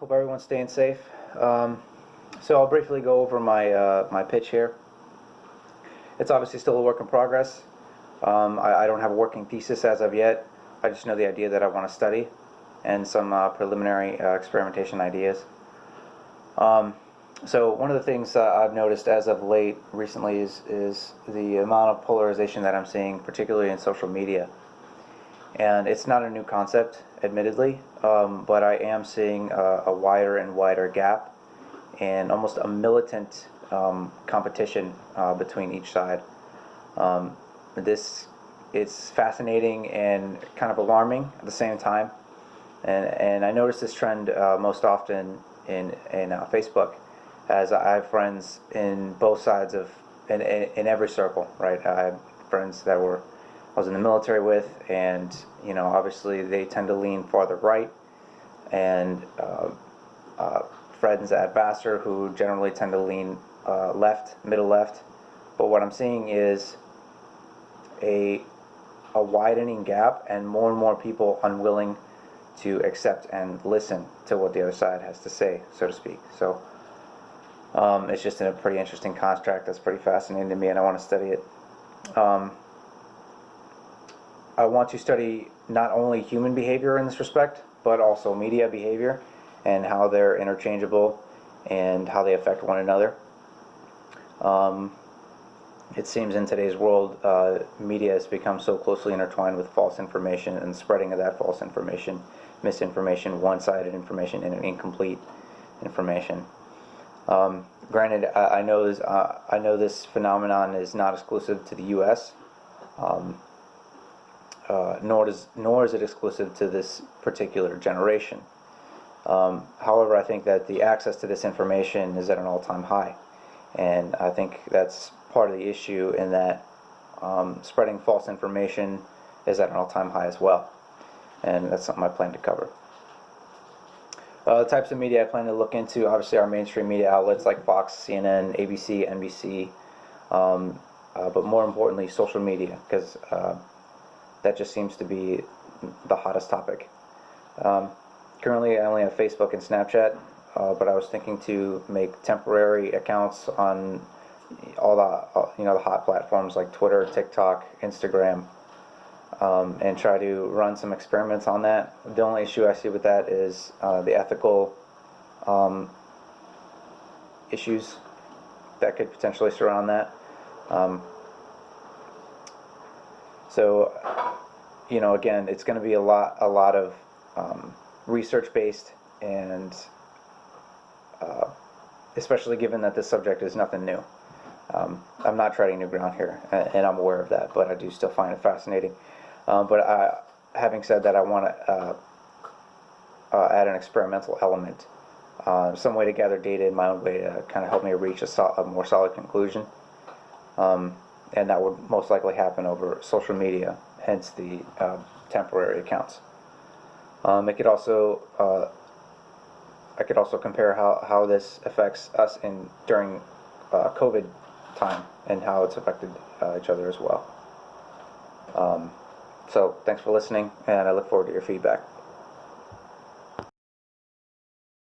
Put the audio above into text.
Hope everyone's staying safe. So I'll briefly go over my pitch here. It's obviously still a work in progress. I don't have a working thesis as of yet. I just know the idea that I want to study and some preliminary experimentation ideas. So one of the things I've noticed as of late recently is the amount of polarization that I'm seeing, particularly in social media. And it's not a new concept, admittedly, but I am seeing a wider and wider gap and almost a militant competition between each side. It's fascinating and kind of alarming at the same time. And I notice this trend most often in Facebook, as I have friends in both sides of in every circle, right? I have friends that I was in the military with, and obviously they tend to lean farther right, and friends at Vassar who generally tend to lean left, middle left. But what I'm seeing is a widening gap, and more people unwilling to accept and listen to what the other side has to say, so to speak. So it's just a pretty interesting construct that's pretty fascinating to me, and I want to study it. I want to study not only human behavior in this respect, but also media behavior and how they're interchangeable and how they affect one another. It seems in today's world, media has become so closely intertwined with false information and spreading of that false information, misinformation, one-sided information, and incomplete information. Granted, I know this phenomenon is not exclusive to the U.S. Nor is it exclusive to this particular generation. However, I think that the access to this information is at an all-time high, and I think that's part of the issue in that spreading false information is at an all-time high as well, and that's something I plan to cover. The types of media I plan to look into, obviously, are mainstream media outlets like Fox, CNN, ABC, NBC, but more importantly, social media, because that just seems to be the hottest topic. Currently, I only have Facebook and Snapchat, but I was thinking to make temporary accounts on all the hot platforms like Twitter, TikTok, Instagram, and try to run some experiments on that. The only issue I see with that is the ethical issues that could potentially surround that. So, again, it's going to be a lot of research-based, and especially given that this subject is nothing new. I'm not treading new ground here, and I'm aware of that, but I do still find it fascinating. But having said that, I want to add an experimental element, some way to gather data in my own way to kind of help me reach a more solid conclusion. And that would most likely happen over social media, hence the temporary accounts. I could also compare how this affects us during COVID time and how it's affected each other as well. So thanks for listening, and I look forward to your feedback.